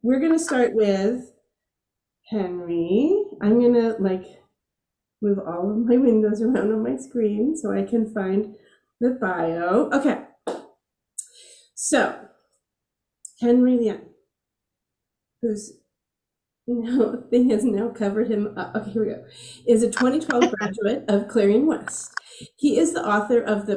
we're gonna start with Henry. I'm gonna move all of my windows around on my screen so I can find the bio. Okay, so Henry Lien, whose thing has now covered him up. Okay, here we go. Is a 2012 graduate of Clarion West. He is the author of the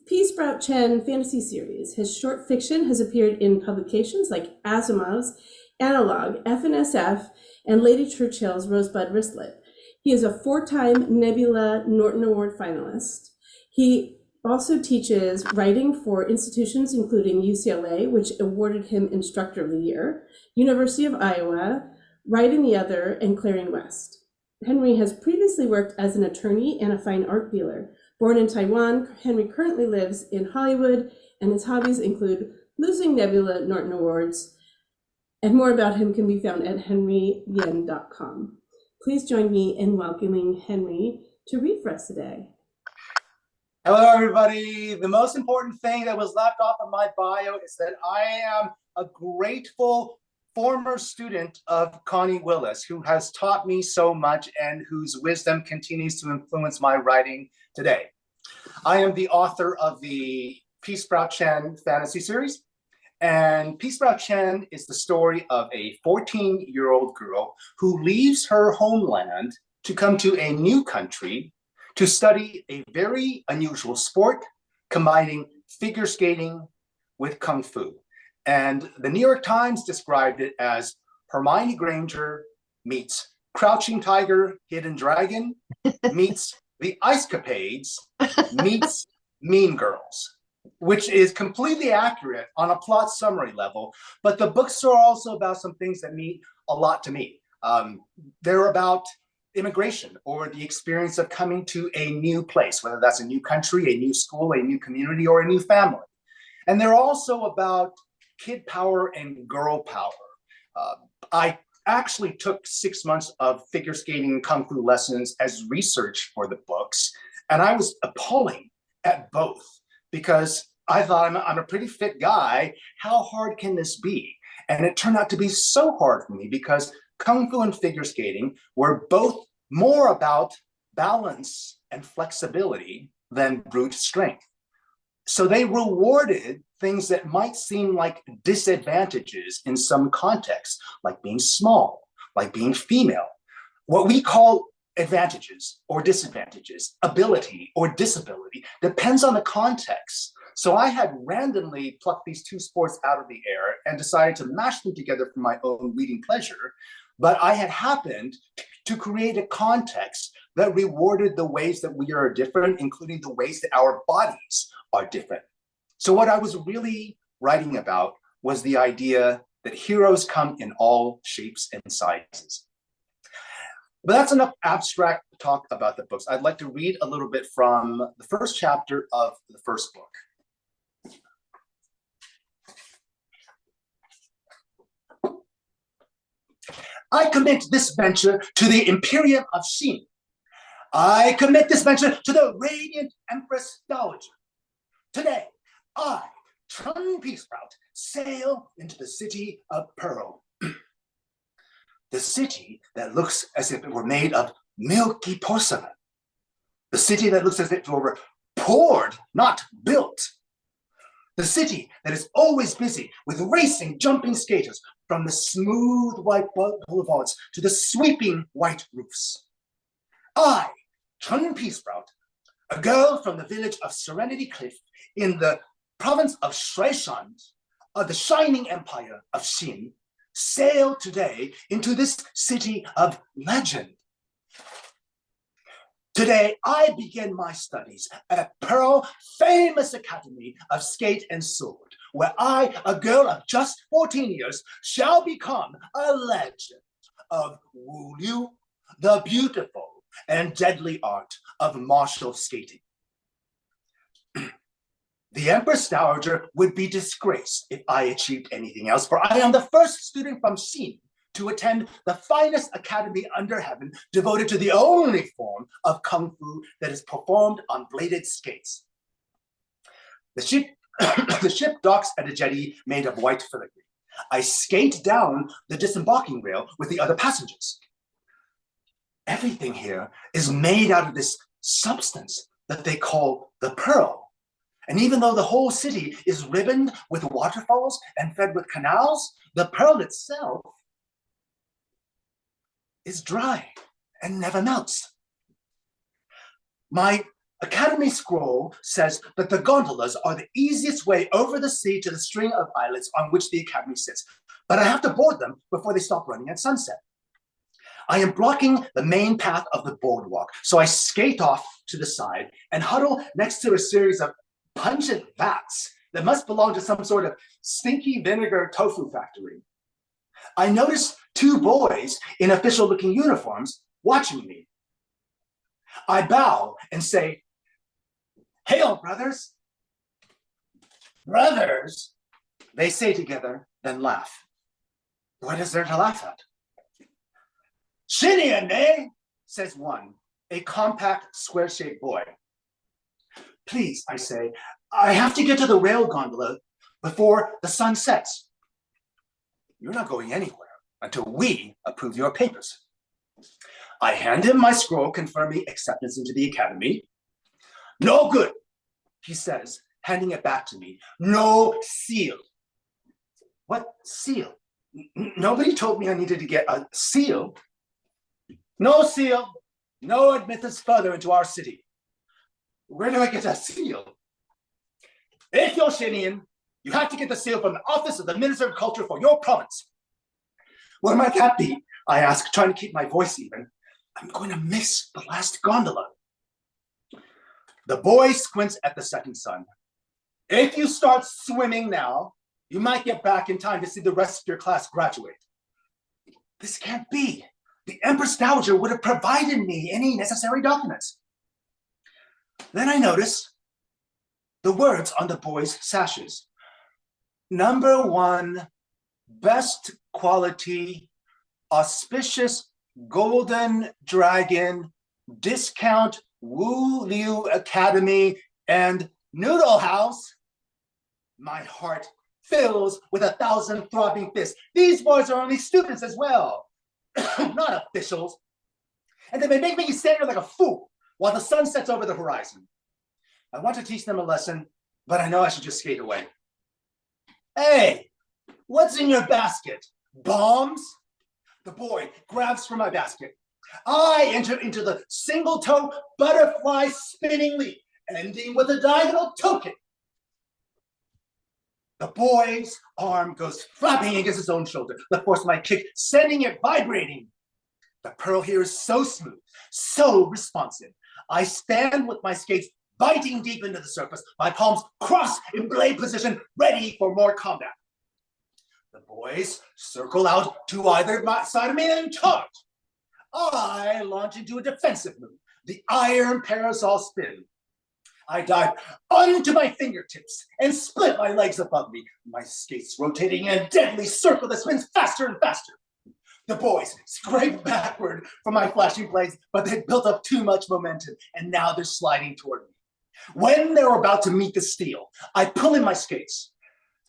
Pea Sprout Chen fantasy series. His short fiction has appeared in publications like Asimov's Analog, FNSF, and Lady Churchill's Rosebud Wristlet. He is a four-time Nebula Norton Award finalist. He also teaches writing for institutions including UCLA, which awarded him Instructor of the Year, University of Iowa, Writing the Other, and Clarion West. Henry has previously worked as an attorney and a fine art dealer. Born in Taiwan, Henry currently lives in Hollywood, and his hobbies include losing Nebula Norton Awards, and more about him can be found at henrylien.com. Please join me in welcoming Henry to read for us today. Hello, everybody. The most important thing that was left off of my bio is that I am a grateful former student of Connie Willis, who has taught me so much and whose wisdom continues to influence my writing today. I am the author of the Pea Sprout Chen fantasy series, and Pea Sprout Chen is the story of a 14-year-old girl who leaves her homeland to come to a new country to study a very unusual sport combining figure skating with kung fu. And the New York Times described it as Hermione Granger meets Crouching Tiger, Hidden Dragon, meets The Ice Capades, meets Mean Girls, which is completely accurate on a plot summary level. But the books are also about some things that mean a lot to me. They're about immigration or the experience of coming to a new place, whether that's a new country, a new school, a new community, or a new family. And they're also about kid power and girl power. I actually took 6 months of figure skating and kung fu lessons as research for the books. And I was appalling at both because I thought I'm a pretty fit guy. How hard can this be? And it turned out to be so hard for me because kung fu and figure skating were both more about balance and flexibility than brute strength. So they rewarded things that might seem like disadvantages in some contexts, like being small, like being female. What we call advantages or disadvantages, ability or disability, depends on the context. So I had randomly plucked these two sports out of the air and decided to mash them together for my own reading pleasure. But I had happened to create a context that rewarded the ways that we are different, including the ways that our bodies are different. So what I was really writing about was the idea that heroes come in all shapes and sizes. But that's enough abstract talk about the books. I'd like to read a little bit from the first chapter of the first book. I commit this venture to the Imperium of Xin. I commit this venture to the radiant Empress Dowager. Today, I, Chen Pea Sprout, sail into the city of Pearl. The city that looks as if it were made of milky porcelain. The city that looks as if it were poured, not built. The city that is always busy with racing, jumping skaters from the smooth white boulevards to the sweeping white roofs. I, Chen Pea Sprout, a girl from the village of Serenity Cliff in the province of Shuaishan of the shining empire of Xin, sail today into this city of legend. Today, I begin my studies at Pearl famous Academy of Skate and Sword, where I, a girl of just 14 years, shall become a legend of Wu Liu, the beautiful and deadly art of martial skating. The Empress Dowager would be disgraced if I achieved anything else, for I am the first student from Xin to attend the finest academy under heaven, devoted to the only form of kung fu that is performed on bladed skates. The ship, the ship docks at a jetty made of white filigree. I skate down the disembarking rail with the other passengers. Everything here is made out of this substance that they call the pearl. And even though the whole city is ribboned with waterfalls and fed with canals, the pearl itself is dry and never melts. My Academy scroll says that the gondolas are the easiest way over the sea to the string of islets on which the Academy sits, but I have to board them before they stop running at sunset. I am blocking the main path of the boardwalk, so I skate off to the side and huddle next to a series of pungent vats that must belong to some sort of stinky vinegar tofu factory. I notice two boys in official-looking uniforms watching me. I bow and say, "Hail, brothers." "Brothers," they say together, then laugh. What is there to laugh at? "Lien, eh?" says one, a compact, square-shaped boy. "Please," I say, "I have to get to the rail gondola before the sun sets." "You're not going anywhere until we approve your papers." I hand him my scroll confirming acceptance into the Academy. "No good," he says, handing it back to me. "No seal." "What seal? Nobody told me I needed to get a seal." "No seal. No admittance further into our city." "Where do I get a seal?" "If you're Lien, you have to get the seal from the office of the Minister of Culture for your province." "What might that be?" I ask, trying to keep my voice even. I'm going to miss the last gondola. The boy squints at the setting sun. "If you start swimming now, you might get back in time to see the rest of your class graduate." This can't be. The Empress Dowager would have provided me any necessary documents. Then I notice the words on the boys' sashes. Number 1, best quality, auspicious Golden Dragon, discount Wu Liu Academy, and Noodle House. My heart fills with 1,000 throbbing fists. These boys are only students as well, not officials. And they make me stand here like a fool while the sun sets over the horizon. I want to teach them a lesson, but I know I should just skate away. "Hey, what's in your basket? Bombs?" The boy grabs from my basket. I enter into the single-toe butterfly spinning leap, ending with a diagonal toe kick. The boy's arm goes flapping against his own shoulder, the force of my kick sending it vibrating. The pearl here is so smooth, so responsive. I stand with my skates biting deep into the surface, my palms crossed in blade position, ready for more combat. The boys circle out to either side of me and charge. I launch into a defensive move, the iron parasol spin. I dive onto my fingertips and split my legs above me, my skates rotating in a deadly circle that spins faster and faster. The boys scrape backward from my flashing blades, but they've built up too much momentum, and now they're sliding toward me. When they're about to meet the steel, I pull in my skates,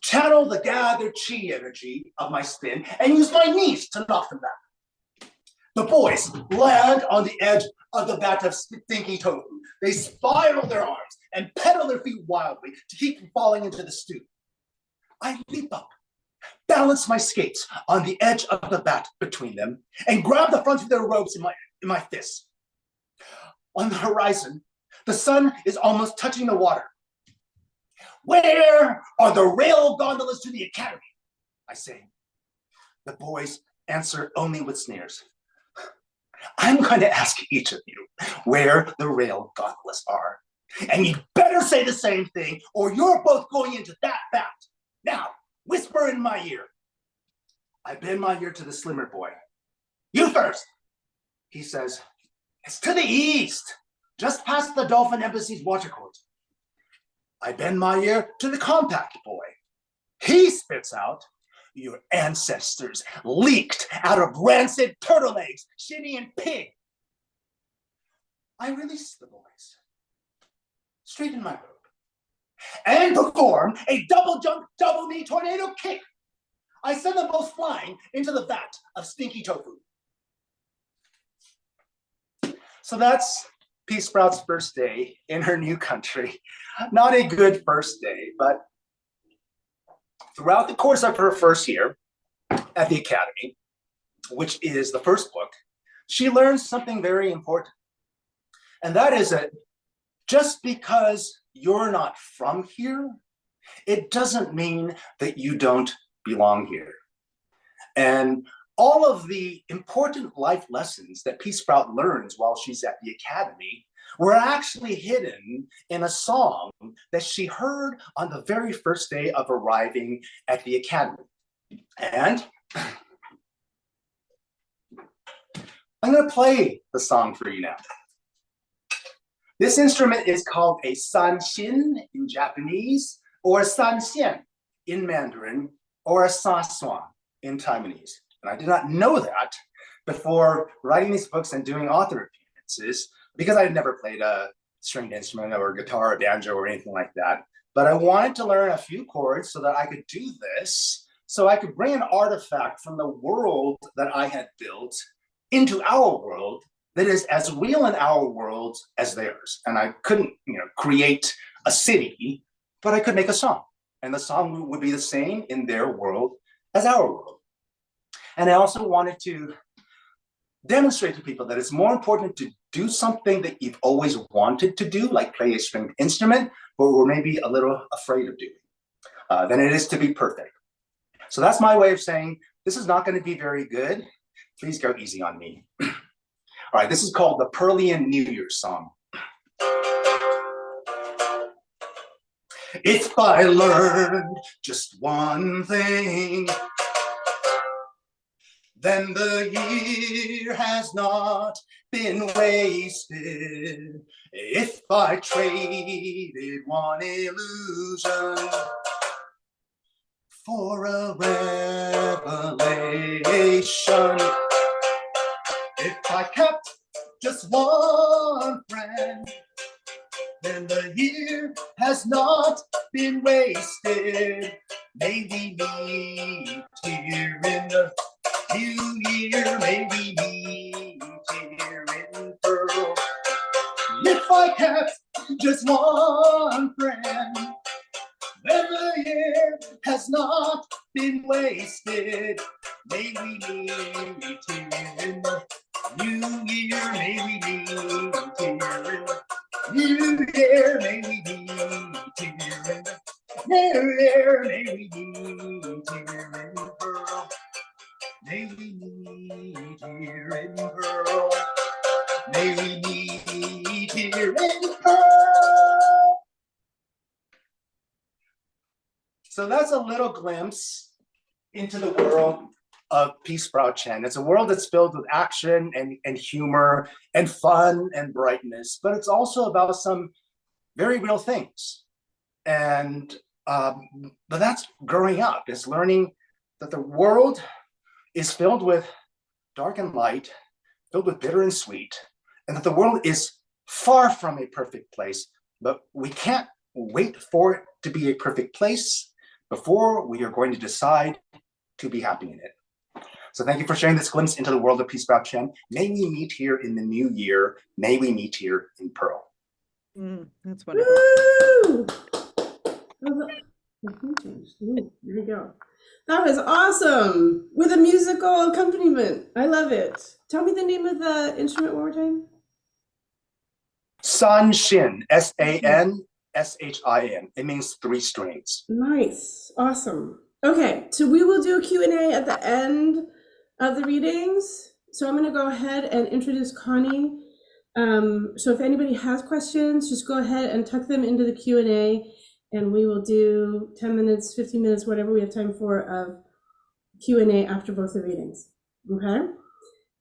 channel the gathered chi energy of my spin, and use my knees to knock them back. The boys land on the edge of the vat of stinky tofu. They spiral their arms and pedal their feet wildly to keep from falling into the stew. I leap up, balance my skates on the edge of the vat between them, and grab the fronts of their robes in my fists. On the horizon, the sun is almost touching the water. "Where are the rail gondolas to the Academy?" I say. The boys answer only with sneers. "I'm going to ask each of you where the rail gondolas are. And you'd better say the same thing, or you're both going into that vat. Now, whisper in my ear." I bend my ear to the slimmer boy. "You first," he says. "It's to the east, just past the Dolphin Embassy's water court." I bend my ear to the compact boy. He spits out, "Your ancestors leaked out of rancid turtle eggs, shitty and pig." I release the boys, straighten my robe, and perform a double jump, double knee tornado kick. I send them both flying into the vat of stinky tofu. So that's Pea Sprout's first day in her new country. Not a good first day, but throughout the course of her first year at the academy, which is the first book, she learns something very important. And that is that just because you're not from here, it doesn't mean that you don't belong here. And all of the important life lessons that Pea Sprout learns while she's at the academy were actually hidden in a song that she heard on the very first day of arriving at the academy. And I'm going to play the song for you now. This instrument is called a sanshin in Japanese, or a sanxian in Mandarin, or a saswan in Taiwanese. And I did not know that before writing these books and doing author appearances, because I had never played a stringed instrument or guitar or banjo or anything like that. But I wanted to learn a few chords so that I could do this, so I could bring an artifact from the world that I had built into our world that is as real in our world as theirs. And I couldn't, create a city, but I could make a song. And the song would be the same in their world as our world. And I also wanted to demonstrate to people that it's more important to do something that you've always wanted to do, like play a stringed instrument, but we're maybe a little afraid of doing, than it is to be perfect. So that's my way of saying, this is not going to be very good. Please go easy on me. All right, this is called the Pearlian New Year's song. If I learned just one thing, then the year has not been wasted. If I traded one illusion for a revelation, if I kept just one friend, then the year has not been wasted. May we meet here in the new year, may we meet here in Pearl. If I kept just one friend, then the year has not been wasted. May we meet here in the new year, may we meet here in the new year, may we meet here in the new year, may we meet here in Pearl. May we meet here in Pearl. May we meet here in Pearl. So that's a little glimpse into the world of Pea Sprout Chen. It's a world that's filled with action and humor and fun and brightness, but it's also about some very real things. And but that's growing up. It's learning that the world is filled with dark and light, filled with bitter and sweet, and that the world is far from a perfect place, but we can't wait for it to be a perfect place before we are going to decide to be happy in it. So thank you for sharing this glimpse into the world of Pea Sprout Chen. May we meet here in the new year. May we meet here in Pearl. That's wonderful. Woo! There we go. That was awesome. With a musical accompaniment. I love it. Tell me the name of the instrument one more time. Sanshin, S-A-N-S-H-I-N. It means 3 strings. Nice. Awesome. Okay, so we will do a Q&A at the end of the readings. So I'm going to go ahead and introduce Connie. So if anybody has questions, just go ahead and tuck them into the Q&A, and we will do 10 minutes, 15 minutes, whatever we have time for of Q&A after both the readings. Okay?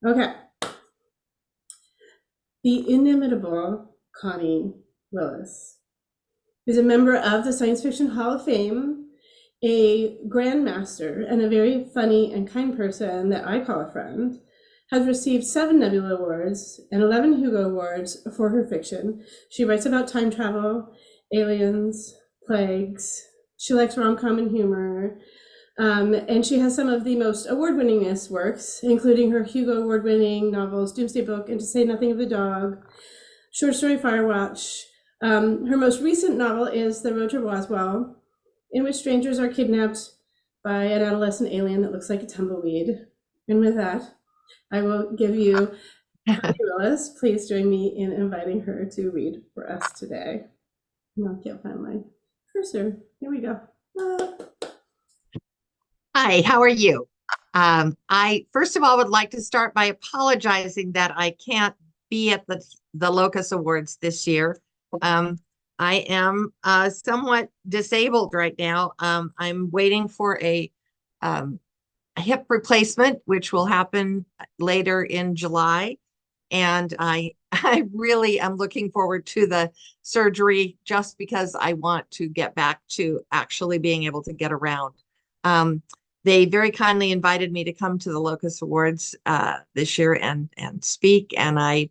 Okay. The inimitable Connie Willis, who's a member of the Science Fiction Hall of Fame, a grandmaster, and a very funny and kind person that I call a friend, has received 7 Nebula Awards and 11 Hugo Awards for her fiction. She writes about time travel, aliens, plagues. She likes rom-com and humor. And she has some of the most award-winningest works, including her Hugo Award-winning novels Doomsday Book and To Say Nothing of the Dog, short story Firewatch. Her most recent novel is The Road to Roswell, in which strangers are kidnapped by an adolescent alien that looks like a tumbleweed. And with that, I will give you Connie Willis. Please join me in inviting her to read for us today. No, I can't find my cursor. Here we go. Hi, how are you? I first of all would like to start by apologizing that I can't be at the Locus Awards this year. I am somewhat disabled right now. I'm waiting for a hip replacement, which will happen later in July. And I really am looking forward to the surgery just because I want to get back to actually being able to get around. They very kindly invited me to come to the Locus Awards this year and speak, and I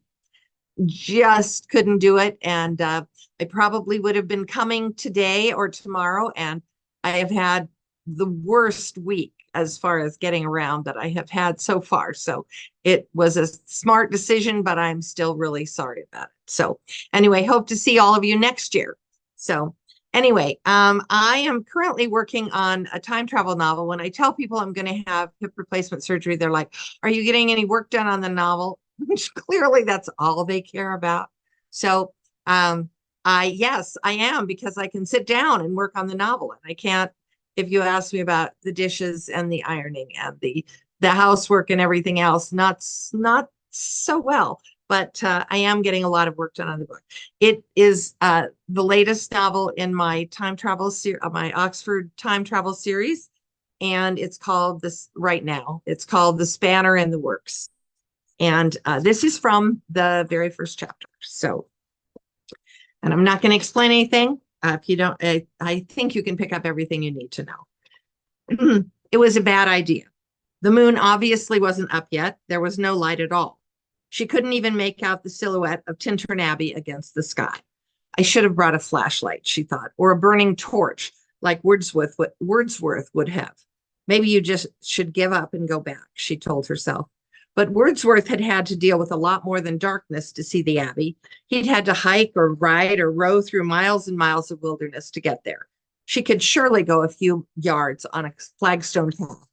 just couldn't do it. And I probably would have been coming today or tomorrow, and I have had the worst week as far as getting around that I have had so far. So it was a smart decision, but I'm still really sorry about it. So anyway, hope to see all of you next year. So anyway, I am currently working on a time travel novel. When I tell people I'm going to have hip replacement surgery, they're like, are you getting any work done on the novel? Which clearly that's all they care about. So yes, I am, because I can sit down and work on the novel, and I can't, if you ask me about the dishes and the ironing and the housework and everything else, not so well, but I am getting a lot of work done on the book. It is the latest novel in my time travel my Oxford time travel series, and it's called it's called The Spanner in the Works. And this is from the very first chapter. So, and I'm not going to explain anything. If you don't, I think you can pick up everything you need to know. It was a bad idea. The moon obviously wasn't up yet. There was no light at all. She couldn't even make out the silhouette of Tintern Abbey against the sky. I should have brought a flashlight, she thought, or a burning torch like Wordsworth would have. Maybe you just should give up and go back, she told herself. But Wordsworth had had to deal with a lot more than darkness to see the Abbey. He'd had to hike or ride or row through miles and miles of wilderness to get there. She could surely go a few yards on a flagstone path.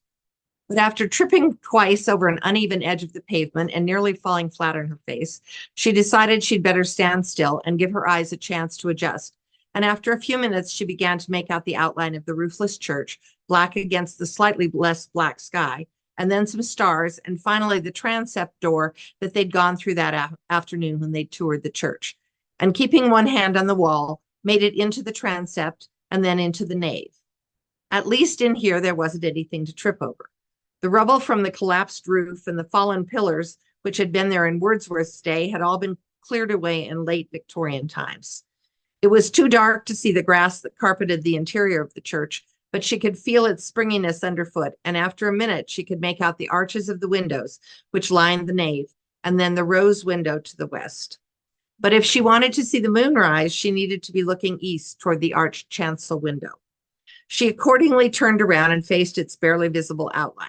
But after tripping twice over an uneven edge of the pavement and nearly falling flat on her face, she decided she'd better stand still and give her eyes a chance to adjust. And after a few minutes, she began to make out the outline of the roofless church, black against the slightly less black sky, and then some stars, and finally the transept door that they'd gone through that afternoon when they toured the church. And keeping one hand on the wall, made it into the transept and then into the nave. At least in here, there wasn't anything to trip over. The rubble from the collapsed roof and the fallen pillars, which had been there in Wordsworth's day, had all been cleared away in late Victorian times. It was too dark to see the grass that carpeted the interior of the church, but she could feel its springiness underfoot, and after a minute she could make out the arches of the windows which lined the nave, and then the rose window to the west. But if she wanted to see the moon rise, she needed to be looking east toward the arched chancel window. She accordingly turned around and faced its barely visible outline.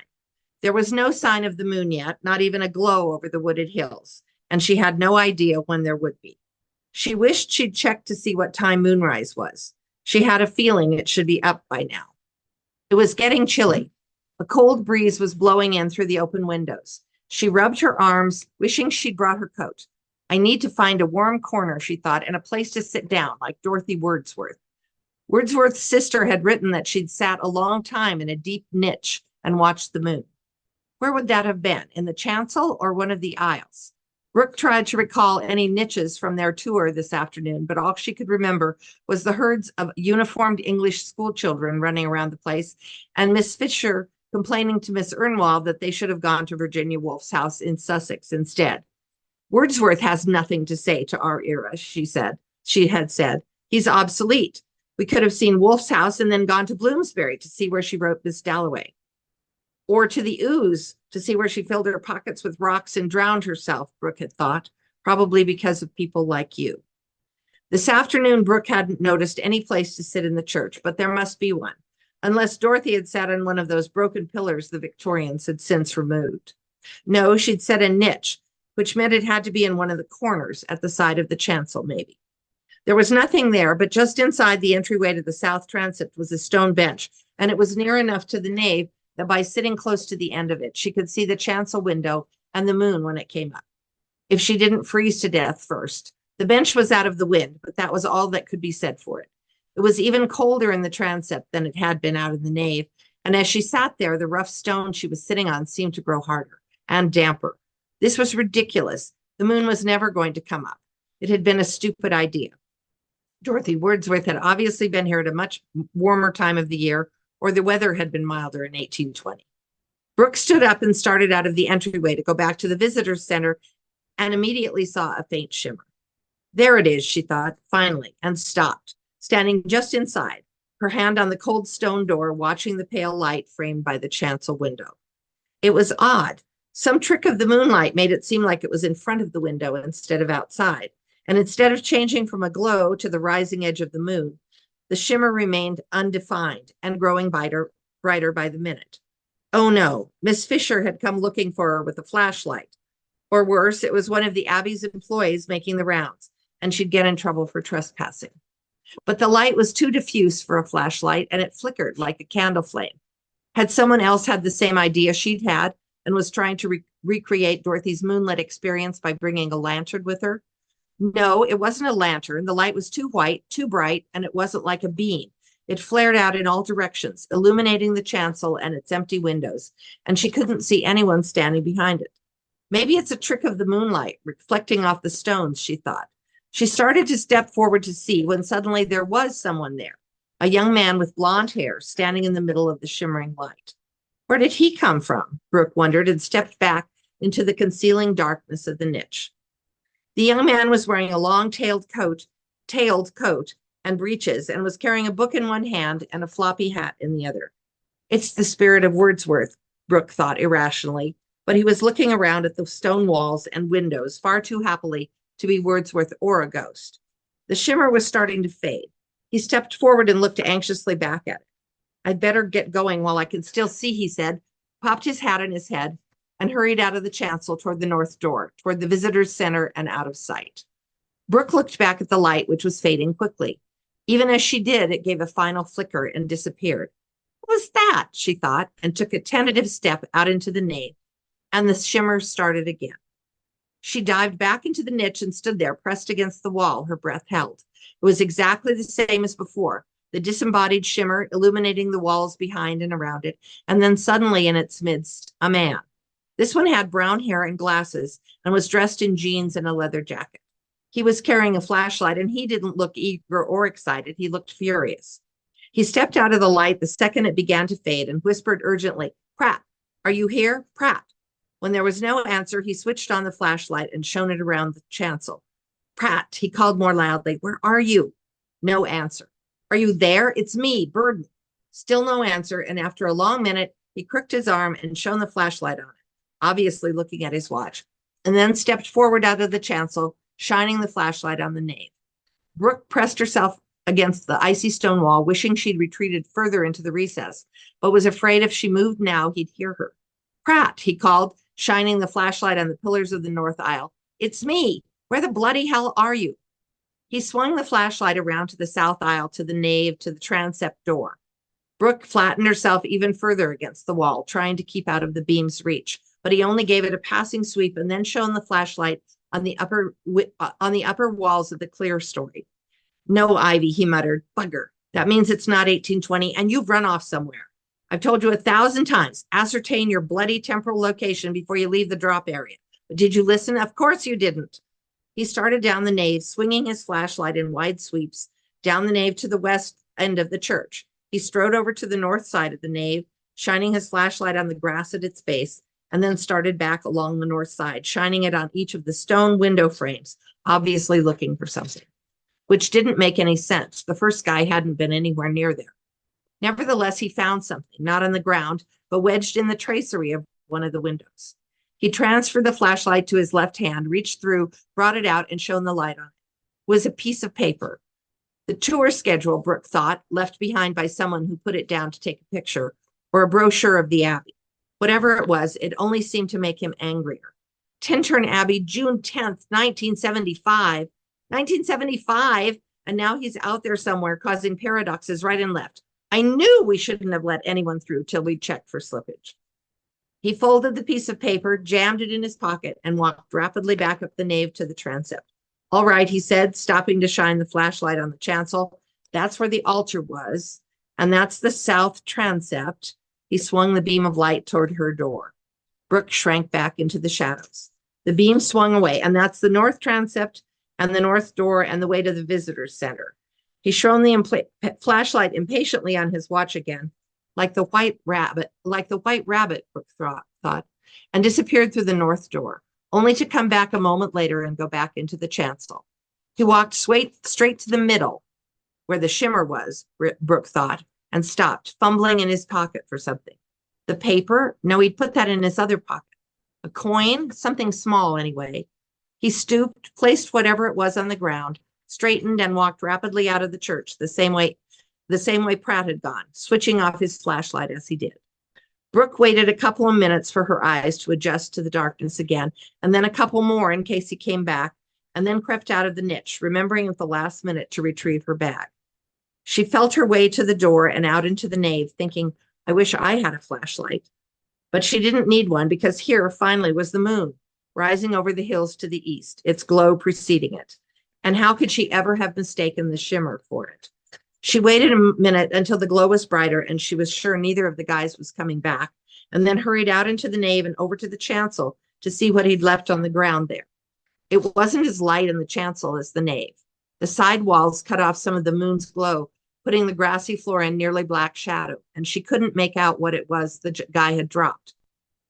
There was no sign of the moon yet, not even a glow over the wooded hills, and she had no idea when there would be. She wished she'd checked to see what time moonrise was. She had a feeling it should be up by now. It was getting chilly. A cold breeze was blowing in through the open windows. She rubbed her arms, wishing she'd brought her coat. I need to find a warm corner, she thought, and a place to sit down, like Dorothy Wordsworth. Wordsworth's sister had written that she'd sat a long time in a deep niche and watched the moon. Where would that have been? In the chancel or one of the aisles? Brooke tried to recall any niches from their tour this afternoon, but all she could remember was the herds of uniformed English school children running around the place, and Miss Fisher complaining to Miss Ernwald that they should have gone to Virginia Woolf's house in Sussex instead. Wordsworth has nothing to say to our era, she had said. He's obsolete. We could have seen Woolf's house and then gone to Bloomsbury to see where she wrote Miss Dalloway. Or to the Ouse to see where she filled her pockets with rocks and drowned herself, Brooke had thought, probably because of people like you. This afternoon, Brooke hadn't noticed any place to sit in the church, but there must be one. unless Dorothy had sat on one of those broken pillars the Victorians had since removed. No, she'd set a niche, which meant it had to be in one of the corners at the side of the chancel, maybe. There was nothing there, but just inside the entryway to the south transept was a stone bench, and it was near enough to the nave that by sitting close to the end of it, she could see the chancel window and the moon when it came up. If she didn't freeze to death first. The bench was out of the wind, but that was all that could be said for it. It was even colder in the transept than it had been out in the nave, and as she sat there, the rough stone she was sitting on seemed to grow harder and damper. This was ridiculous. The moon was never going to come up. It had been a stupid idea. Dorothy Wordsworth had obviously been here at a much warmer time of the year, or the weather had been milder in 1820. Brooke stood up and started out of the entryway to go back to the visitor's center and immediately saw a faint shimmer. There it is, she thought, finally, and stopped, standing just inside, her hand on the cold stone door, watching the pale light framed by the chancel window. It was odd. Some trick of the moonlight made it seem like it was in front of the window instead of outside, and instead of changing from a glow to the rising edge of the moon, the shimmer remained undefined and growing brighter by the minute. Oh no, Miss Fisher had come looking for her with a flashlight. Or worse, it was one of the Abbey's employees making the rounds, and she'd get in trouble for trespassing. But the light was too diffuse for a flashlight, and it flickered like a candle flame. Had someone else had the same idea she'd had and was trying to recreate Dorothy's moonlit experience by bringing a lantern with her? No, it wasn't a lantern. The light was too white, too bright, and it wasn't like a beam. It flared out in all directions, illuminating the chancel and its empty windows, and she couldn't see anyone standing behind it. Maybe it's a trick of the moonlight, reflecting off the stones, she thought. She started to step forward to see when suddenly there was someone there, a young man with blonde hair standing in the middle of the shimmering light. Where did he come from? Brooke wondered and stepped back into the concealing darkness of the niche. The young man was wearing a long-tailed coat and breeches and was carrying a book in one hand and a floppy hat in the other. It's the spirit of Wordsworth, Brooke thought irrationally, but he was looking around at the stone walls and windows far too happily to be Wordsworth or a ghost. The shimmer was starting to fade. He stepped forward and looked anxiously back at it. I'd better get going while I can still see, he said, popped his hat on his head, and hurried out of the chancel toward the north door, toward the visitor's center and out of sight. Brooke looked back at the light, which was fading quickly. Even as she did, it gave a final flicker and disappeared. What was that? She thought, and took a tentative step out into the nave, and the shimmer started again. She dived back into the niche and stood there, pressed against the wall, her breath held. It was exactly the same as before, the disembodied shimmer illuminating the walls behind and around it, and then suddenly in its midst, a man. This one had brown hair and glasses and was dressed in jeans and a leather jacket. He was carrying a flashlight, and he didn't look eager or excited. He looked furious. He stepped out of the light the second it began to fade and whispered urgently, Pratt, are you here? Pratt. When there was no answer, he switched on the flashlight and shone it around the chancel. Pratt, he called more loudly, where are you? No answer. Are you there? It's me, Burden. Still no answer, and after a long minute, he crooked his arm and shone the flashlight on it, obviously looking at his watch, and then stepped forward out of the chancel, shining the flashlight on the nave. Brooke pressed herself against the icy stone wall, wishing she'd retreated further into the recess, but was afraid if she moved now, he'd hear her. Pratt, he called, shining the flashlight on the pillars of the north aisle. It's me. Where the bloody hell are you? He swung the flashlight around to the south aisle, to the nave, to the transept door. Brooke flattened herself even further against the wall, trying to keep out of the beam's reach, but he only gave it a passing sweep and then shone the flashlight on the upper walls of the clerestory. No, Ivy, he muttered. Bugger. That means it's not 1820, and you've run off somewhere. I've told you 1,000 times, ascertain your bloody temporal location before you leave the drop area. But did you listen? Of course you didn't. He started down the nave, swinging his flashlight in wide sweeps, down the nave to the west end of the church. He strode over to the north side of the nave, shining his flashlight on the grass at its base, and then started back along the north side, shining it on each of the stone window frames, obviously looking for something, which didn't make any sense. The first guy hadn't been anywhere near there. Nevertheless, he found something, not on the ground, but wedged in the tracery of one of the windows. He transferred the flashlight to his left hand, reached through, brought it out, and shone the light on it. It was a piece of paper. The tour schedule, Brooke thought, left behind by someone who put it down to take a picture, or a brochure of the Abbey. Whatever it was, it only seemed to make him angrier. Tintern Abbey, June 10th, 1975. 1975, and now he's out there somewhere causing paradoxes right and left. I knew we shouldn't have let anyone through till we checked for slippage. He folded the piece of paper, jammed it in his pocket, and walked rapidly back up the nave to the transept. All right, he said, stopping to shine the flashlight on the chancel. That's where the altar was, and that's the south transept. He swung the beam of light toward her door. Brooke shrank back into the shadows. The beam swung away, and that's the north transept and the north door and the way to the visitor's center. He shone the flashlight impatiently on his watch again, like the white rabbit, Brooke thought, and disappeared through the north door, only to come back a moment later and go back into the chancel. He walked straight to the middle, where the shimmer was, Brooke thought, and stopped, fumbling in his pocket for something. The paper? No, he'd put that in his other pocket. A coin? Something small, anyway. He stooped, placed whatever it was on the ground, straightened, and walked rapidly out of the church, the same way Pratt had gone, switching off his flashlight as he did. Brooke waited a couple of minutes for her eyes to adjust to the darkness again, and then a couple more in case he came back, and then crept out of the niche, remembering at the last minute to retrieve her bag. She felt her way to the door and out into the nave, thinking, I wish I had a flashlight. But she didn't need one, because here, finally, was the moon, rising over the hills to the east, its glow preceding it. And how could she ever have mistaken the shimmer for it? She waited a minute until the glow was brighter and she was sure neither of the guys was coming back, and then hurried out into the nave and over to the chancel to see what he'd left on the ground there. It wasn't as light in the chancel as the nave. The side walls cut off some of the moon's glow, putting the grassy floor in nearly black shadow, and she couldn't make out what it was the guy had dropped.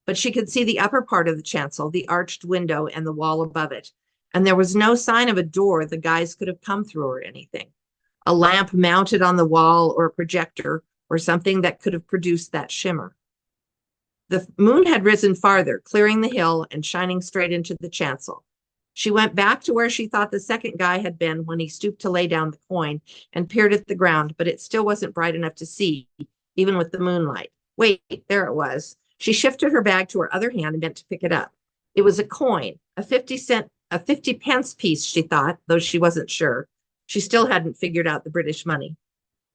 But she could see the upper part of the chancel, the arched window and the wall above it, and there was no sign of a door the guys could have come through or anything. A lamp mounted on the wall or a projector or something that could have produced that shimmer. The moon had risen farther, clearing the hill and shining straight into the chancel. She went back to where she thought the second guy had been when he stooped to lay down the coin and peered at the ground, but it still wasn't bright enough to see, even with the moonlight. Wait, there it was. She shifted her bag to her other hand and bent to pick it up. It was a coin, a 50 pence piece, she thought, though she wasn't sure. She still hadn't figured out the British money.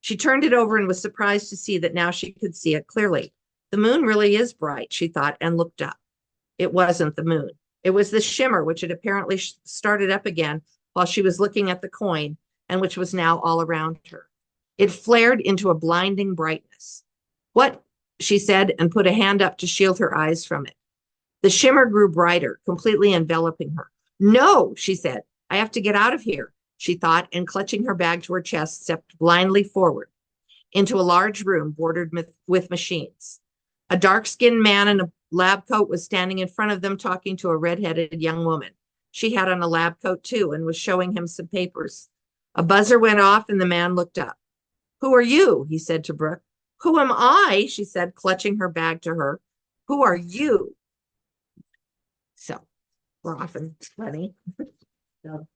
She turned it over and was surprised to see that now she could see it clearly. The moon really is bright, she thought, and looked up. It wasn't the moon. It was the shimmer, which had apparently started up again while she was looking at the coin, and which was now all around her. It flared into a blinding brightness. What? She said, and put a hand up to shield her eyes from it. The shimmer grew brighter, completely enveloping her. No, she said, I have to get out of here, she thought, and clutching her bag to her chest, stepped blindly forward into a large room bordered with machines. A dark-skinned man in a lab coat was standing in front of them talking to a red-headed young woman. She had on a lab coat too and was showing him some papers. A buzzer went off and the man looked up. Who are you? He said to Brooke. Who am I? She said, clutching her bag to her. Who are you? So we're often funny. So,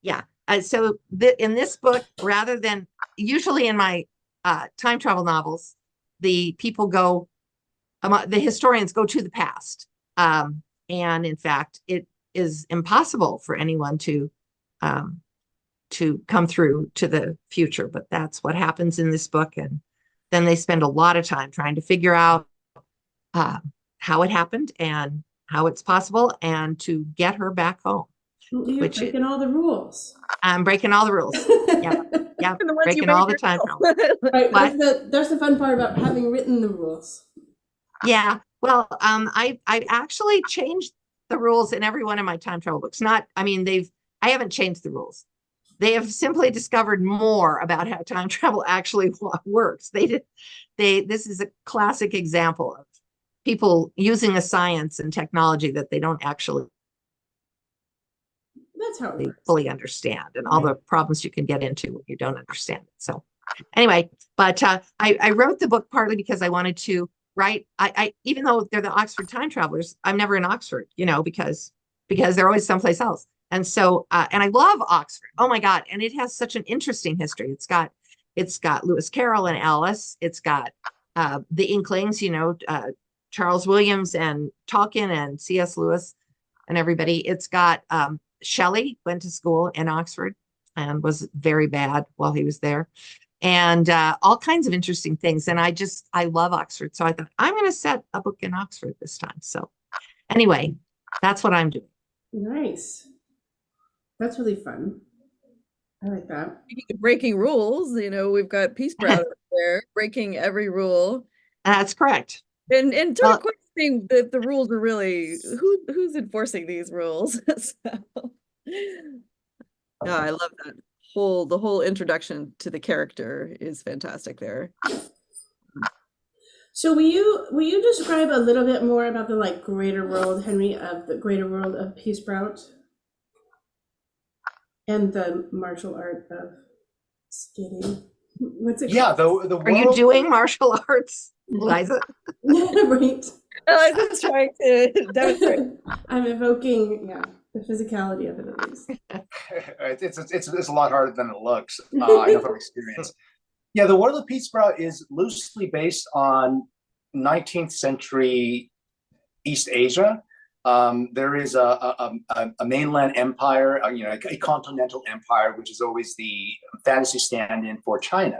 yeah. So in this book, rather than usually in my time travel novels, the people go, the historians go to the past. And in fact, it is impossible for anyone to come through to the future, but that's what happens in this book. And then they spend a lot of time trying to figure out how it happened and how it's possible and to get her back home. You're breaking all the rules. I'm breaking all the rules. Yeah, yeah, breaking all the time. Right, that's the fun part about having written the rules. Yeah, well, I actually changed the rules in every one of my time travel books. I haven't changed the rules. They have simply discovered more about how time travel actually works. This is a classic example of people using a science and technology that they don't actually fully understand, and all the problems you can get into when you don't understand it. So anyway, but I wrote the book partly because I wanted to write, I even though they're the Oxford time travelers, I'm never in Oxford, because they're always someplace else. And so, and I love Oxford. Oh my God. And it has such an interesting history. It's got Lewis Carroll and Alice. It's got the Inklings, Charles Williams and Tolkien and C.S. Lewis and everybody. It's got Shelley went to school in Oxford and was very bad while he was there. And all kinds of interesting things. And I love Oxford. So I thought, I'm going to set a book in Oxford this time. So anyway, that's what I'm doing. Nice. That's really fun. I like that. Breaking rules, we've got Peace Sprout up there breaking every rule. That's correct. And sort of questioning that the rules are really who's enforcing these rules. So, yeah, I love that. The whole introduction to the character is fantastic there. So will you describe a little bit more about the greater world, Henry, of the greater world of Peace Sprout and the martial art of skating? What's it Yeah, called? the Are you world, doing martial arts, Liza? Right. I was just trying to demonstrate. I'm evoking, the physicality of it at least. it's a lot harder than it looks. I know from experience. Yeah, the world of Peace Sprout is loosely based on 19th century East Asia. There is a mainland empire, a continental empire, which is always the fantasy stand-in for China.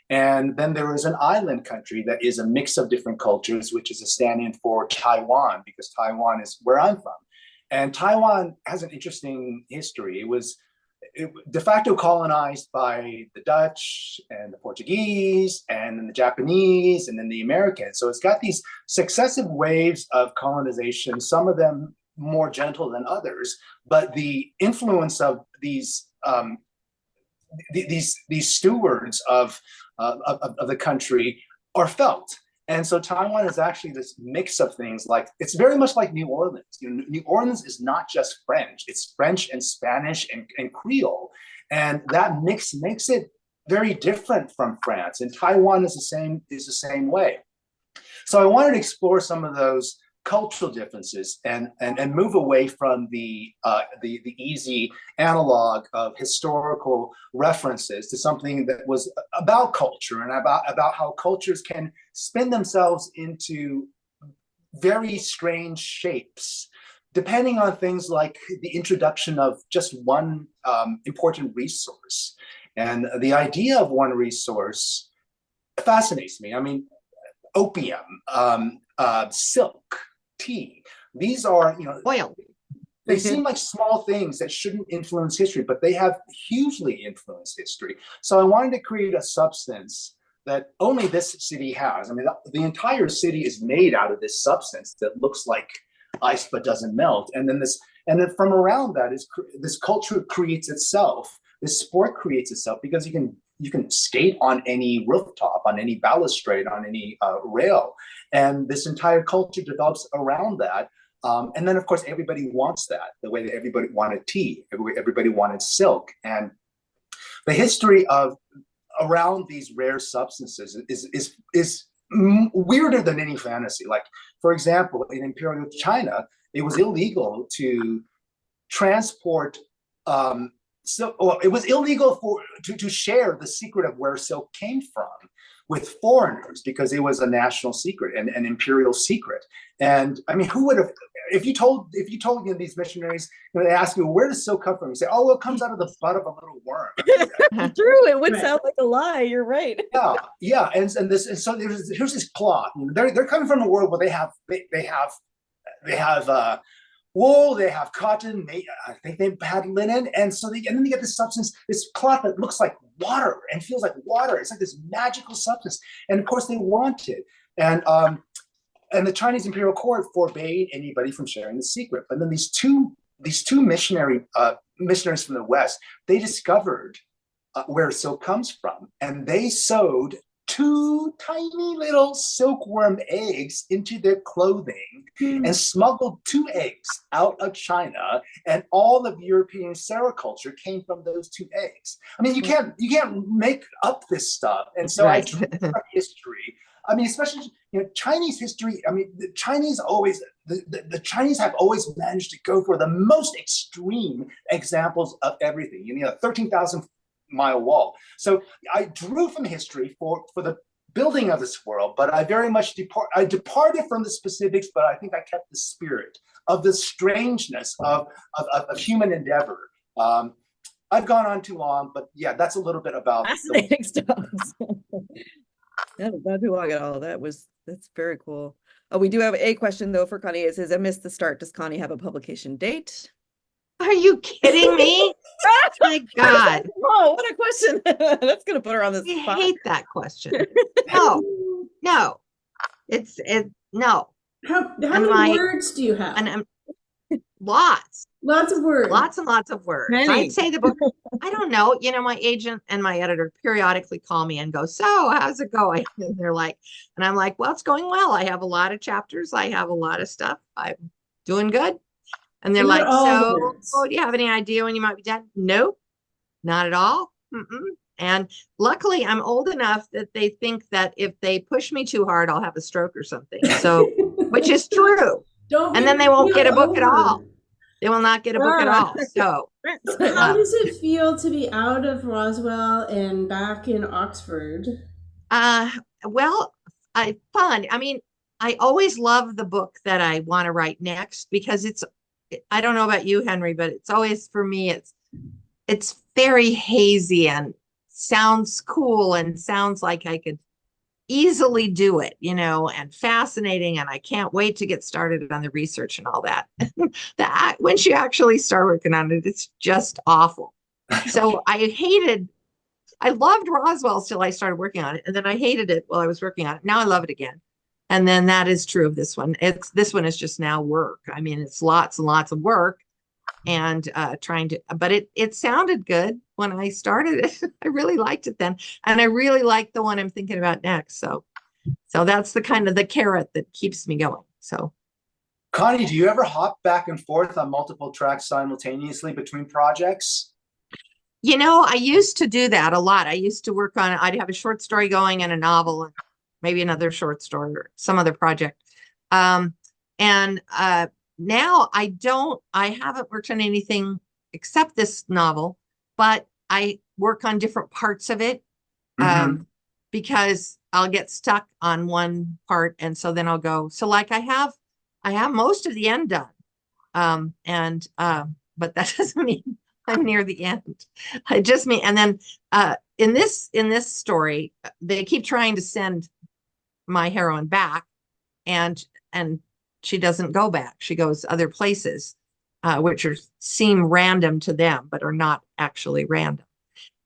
And then there is an island country that is a mix of different cultures, which is a stand-in for Taiwan, because Taiwan is where I'm from. And Taiwan has an interesting history. It was de facto colonized by the Dutch and the Portuguese and then the Japanese and then the Americans. So it's got these successive waves of colonization, some of them more gentle than others, but the influence of these stewards of the country are felt. And so Taiwan is actually this mix of things. It's very much like New Orleans. New Orleans is not just French; it's French and Spanish and Creole, and that mix makes it very different from France. And Taiwan is the same way. So I wanted to explore some of those cultural differences and move away from the easy analog of historical references to something that was about culture and about how cultures can spin themselves into very strange shapes depending on things like the introduction of just one important resource. And the idea of one resource fascinates me. I mean, opium, silk, tea. These are, Oil. They seem like small things that shouldn't influence history, but they have hugely influenced history. So I wanted to create a substance that only this city has. I mean, the entire city is made out of this substance that looks like ice but doesn't melt. And then from around that is this culture creates itself. This sport creates itself because you can skate on any rooftop, on any balustrade, on any rail. And this entire culture develops around that. And then, of course, everybody wants that, the way that everybody wanted tea, everybody wanted silk. And the history of around these rare substances is weirder than any fantasy. Like, for example, in Imperial China, it was illegal to transport it was illegal to share the secret of where silk came from with foreigners because it was a national secret and an imperial secret. And I mean, who would have, if you told these missionaries, they ask you, where does silk come from? You say, oh, well, it comes out of the butt of a little worm. True, it would sound like a lie. You're right. Yeah, and so here's this cloth. They're coming from a world where they have wool, they have cotton, I think they've had linen, and then they get this substance, this cloth that looks like water and feels like water. It's like this magical substance, and of course they want it. And the Chinese imperial court forbade anybody from sharing the secret. And then these two missionaries from the West, they discovered where silk comes from, and they sewed 2 tiny little silkworm eggs into their clothing and smuggled 2 eggs out of China, and all of European sericulture came from those 2 eggs. I mean, you can't make up this stuff. And so Right. I drew from history. I mean, especially Chinese history, I mean, the Chinese have always managed to go for the most extreme examples of everything. 13,000-mile wall. So I drew from history for the building of this world, but I very much departed from the specifics, but I think I kept the spirit of the strangeness of human endeavor. I've gone on too long, but yeah, that's a little bit about fascinating stuff. Not too long at all. That's very cool. Oh, we do have a question though for Connie. It says, I missed the start. Does Connie have a publication date? Are you kidding me? My God. Oh, what a question. That's gonna put her on the I spot. hate that question. No, no. No. How many words do you have? And lots. Lots of words. Lots and lots of words. Many. I'd say the book, I don't know, my agent and my editor periodically call me and go, so how's it going? And they're like, and I'm like, well, it's going well. I have a lot of chapters. I have a lot of stuff. I'm doing good. And they're like, so do you have any idea when you might be done? Nope, not at all. And luckily I'm old enough that they think that if they push me too hard, I'll have a stroke or something. So, which is true. And then they won't get a book at all. They will not get a book at all. So how does it feel to be out of Roswell and back in Oxford? Well, fun. I mean, I always love the book that I want to write next because I don't know about you, Henry, but it's always, for me, it's very hazy and sounds cool and sounds like I could easily do it, and fascinating. And I can't wait to get started on the research and all that. Once you actually start working on it, it's just awful. So I loved Roswell till I started working on it. And then I hated it while I was working on it. Now I love it again. And then that is true of this one. This one is just now work. I mean, it's lots and lots of work and but it sounded good when I started it. I really liked it then. And I really like the one I'm thinking about next. So that's the kind of the carrot that keeps me going. So Connie, do you ever hop back and forth on multiple tracks simultaneously between projects? I used to do that a lot. I used to work on, I'd have a short story going and a novel and maybe another short story or some other project. Now I haven't worked on anything except this novel, but I work on different parts of it because I'll get stuck on one part. And so then I'll go, so like I have most of the end done. But that doesn't mean I'm near the end. I just mean, and then in this story, they keep trying to send my heroine back and she doesn't go back. She goes other places, which seem random to them, but are not actually random.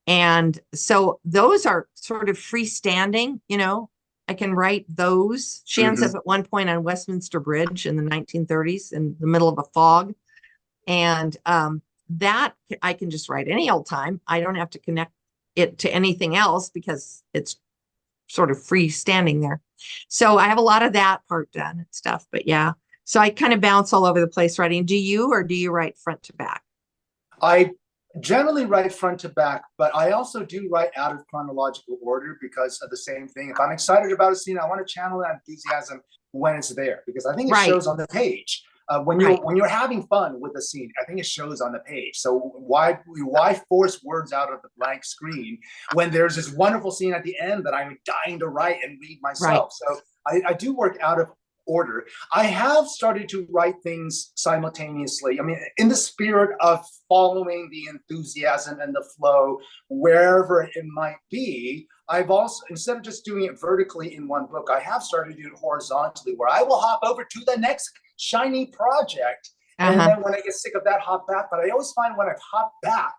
And so those are sort of freestanding, I can write those. She ends up at one point on Westminster Bridge in the 1930s in the middle of a fog. And that I can just write any old time. I don't have to connect it to anything else because it's sort of freestanding there. So I have a lot of that part done and stuff, but yeah. So I kind of bounce all over the place writing. Do you write front to back? I generally write front to back, but I also do write out of chronological order because of the same thing. If I'm excited about a scene, I want to channel that enthusiasm when it's there because I think it shows on the page. When you're having fun with a scene, I think it shows on the page. So why force words out of the blank screen when there's this wonderful scene at the end that I'm dying to write and read myself? So I do work out of order. I have started to write things simultaneously. I mean, in the spirit of following the enthusiasm and the flow wherever it might be. I've also, instead of just doing it vertically in one book, I have started to do it horizontally where I will hop over to the next shiny project. And then when I get sick of that, hop back. But I always find when I've hopped back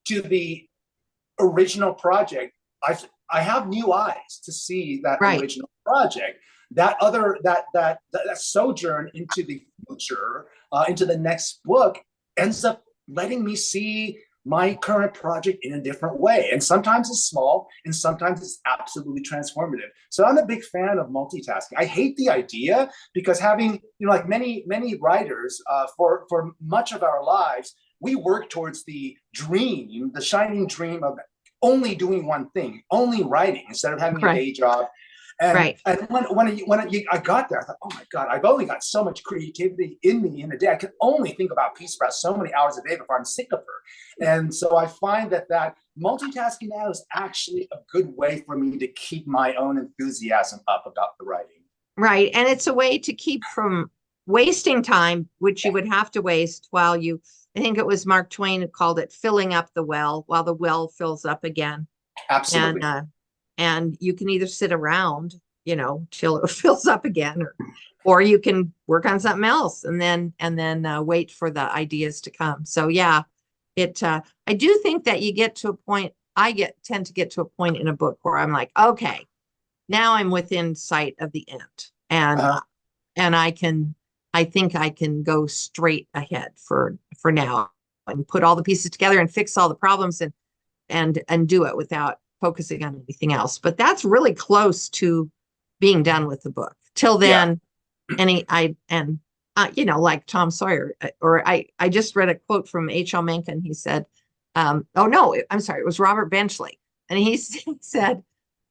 to the original project, I have new eyes to see that original project. That sojourn into the future, into the next book, ends up letting me see my current project in a different way. And sometimes it's small and sometimes it's absolutely transformative. So I'm a big fan of multitasking. I hate the idea because having, like many writers, for much of our lives, we work towards the dream, the shining dream of only doing one thing, only writing instead of having a day job. And, Right. and I got there, I thought, oh my God, I've only got so much creativity in me in a day. I can only think about Peace Sprout so many hours a day before I'm sick of her. And so I find that multitasking now is actually a good way for me to keep my own enthusiasm up about the writing. Right. And it's a way to keep from wasting time, which you would have to waste while you, I think it was Mark Twain who called it filling up the well while the well fills up again. Absolutely. And you can either sit around, till it fills up again, or you can work on something else and then wait for the ideas to come. So yeah, I do think that you get to a point, tend to get to a point in a book where I'm like, okay, now I'm within sight of the end. And I think I can go straight ahead for now and put all the pieces together and fix all the problems and do it without focusing on anything else. But that's really close to being done with the book. Till then, like Tom Sawyer, or I just read a quote from H.L. Mencken. He said, oh no, I'm sorry, it was Robert Benchley. And he said,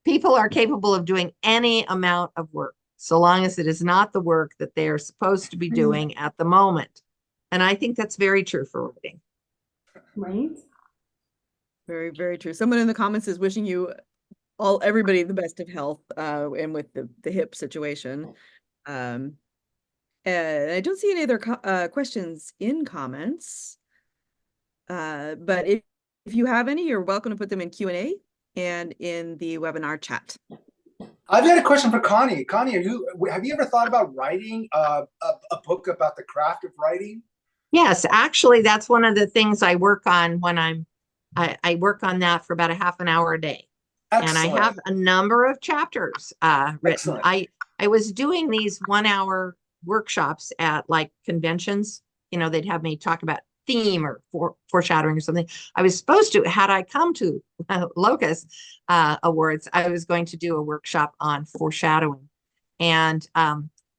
people are capable of doing any amount of work, so long as it is not the work that they are supposed to be doing at the moment. And I think that's very true for writing. Right. Very, very true. Someone in the comments is wishing you everybody the best of health, and with the hip situation. And I don't see any other questions in comments. But if you have any, you're welcome to put them in Q&A and in the webinar chat. I've got a question for Connie. Connie, have you ever thought about writing a book about the craft of writing? Yes, actually, that's one of the things I work on when I work on that for about a half an hour a day. Excellent. And I have a number of chapters written. Excellent. I was doing these 1-hour workshops at like conventions. They'd have me talk about theme or foreshadowing or something. I was supposed to, had I come to Locus Awards, I was going to do a workshop on foreshadowing. And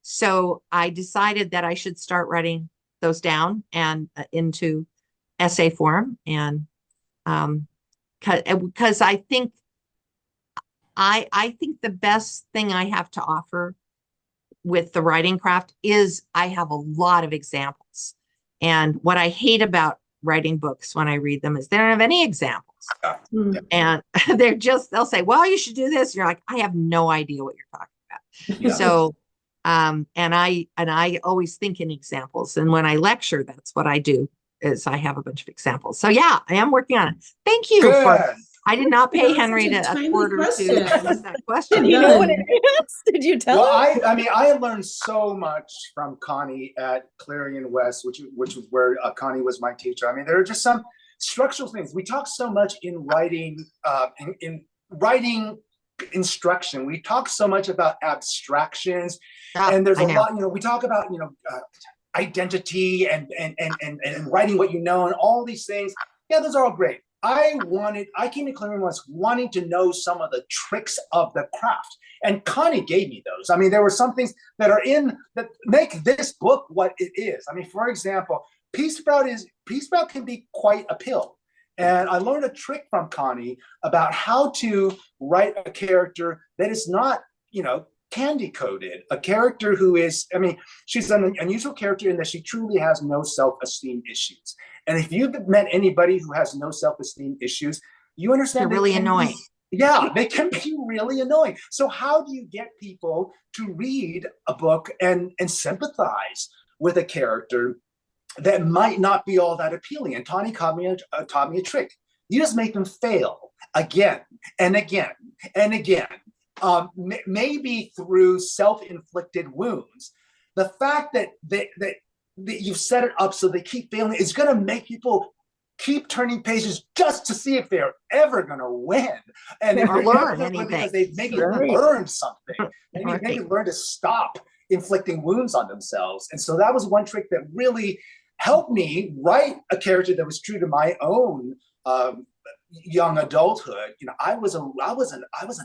so I decided that I should start writing those down and into essay form. And because I think the best thing I have to offer with the writing craft is I have a lot of examples. And what I hate about writing books when I read them is they don't have any examples. Yeah. And they'll say, well, you should do this. And you're like, I have no idea what you're talking about. Yeah. So, and I always think in examples. And when I lecture, that's what I do, is I have a bunch of examples. So yeah, I am working on it. Thank you. I did not pay Henry a quarter to ask that question. Did you know what it is? Did you tell him? I learned so much from Connie at Clarion West, which was where Connie was my teacher. I mean, there are just some structural things. We talk so much in writing, in writing instruction. We talk so much about abstractions, and there's a lot. We talk about identity and writing what you know and all these things. Yeah, those are all great. I came to Clarion West wanting to know some of the tricks of the craft, and Connie gave me those. I mean, there were some things that make this book what it is. I mean, for example, Peace Sprout can be quite a pill. And I learned a trick from Connie about how to write a character that is not, candy coated, a character who is, she's an unusual character in that she truly has no self-esteem issues. And if you've met anybody who has no self-esteem issues, you understand they're really annoying. They can be really annoying. So how do you get people to read a book and sympathize with a character that might not be all that appealing? And Connie taught me a trick. You just make them fail again and again and again. Maybe through self-inflicted wounds. The fact that you've set it up so they keep failing is going to make people keep turning pages just to see if they're ever going to win and learn anything, because they've maybe learned something. Maybe learn to stop inflicting wounds on themselves. And so that was one trick that really helped me write a character that was true to my own young adulthood. I was an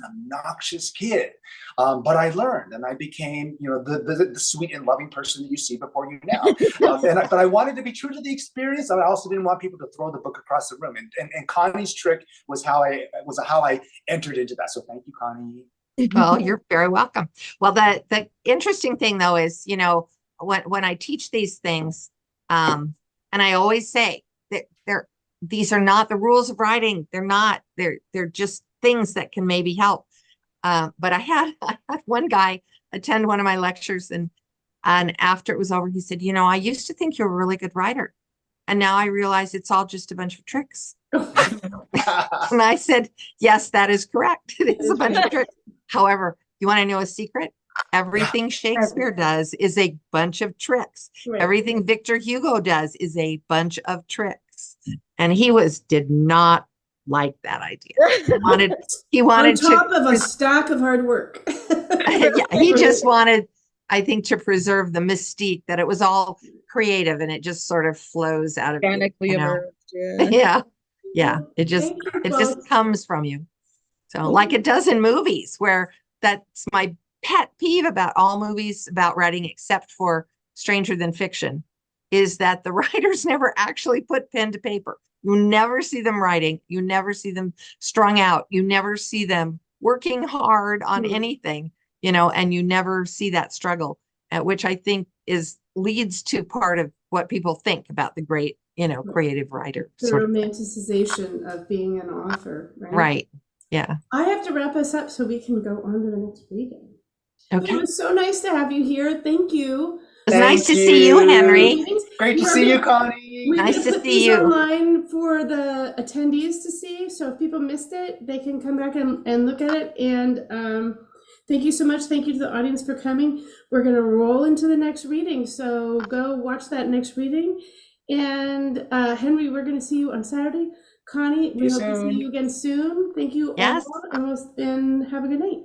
obnoxious kid, but I learned and I became, the sweet and loving person that you see before you now. But I wanted to be true to the experience. I also didn't want people to throw the book across the room. And Connie's trick was how I entered into that. So thank you, Connie. Well, you're very welcome. Well, the interesting thing though is, you know, when I teach these things, and I always say that these are not the rules of writing. They're not, they're just things that can maybe help. But I had one guy attend one of my lectures, and after it was over, he said, you know, I used to think you're a really good writer, and now I realize it's all just a bunch of tricks. And I said, yes, that is correct. It is a bunch of tricks. However, you want to know a secret? Everything Shakespeare does is a bunch of tricks. Right. Everything Victor Hugo does is a bunch of tricks. And he did not like that idea. He wanted on top to, of a stack of hard work. yeah, he just wanted, I think, to preserve the mystique that it was all creative and it just sort of flows out of you, Organically you know? emerged. Yeah. Yeah. It Thank you just both. comes from you. So like it does in movies, where that's my pet peeve about all movies about writing, except for Stranger Than Fiction, is that the writers never actually put pen to paper. You never see them writing. You never see them strung out. You never see them working hard on anything, you know, and you never see that struggle, which I think leads to part of what people think about the great, you know, creative writer. The romanticization of being an author, right? Right. Yeah. I have to wrap us up so we can go on to the next reading. Okay. It was so nice to have you here. Thank you. It was nice to see you, Henry. Great to see you, Connie. Nice to put see these you. online for the attendees to see. So if people missed it, they can come back and look at it. And thank you so much. Thank you to the audience for coming. We're going to roll into the next reading. So go watch that next reading. And Henry, we're going to see you on Saturday. Connie, we hope to see you again soon. Thank you all, and have a good night.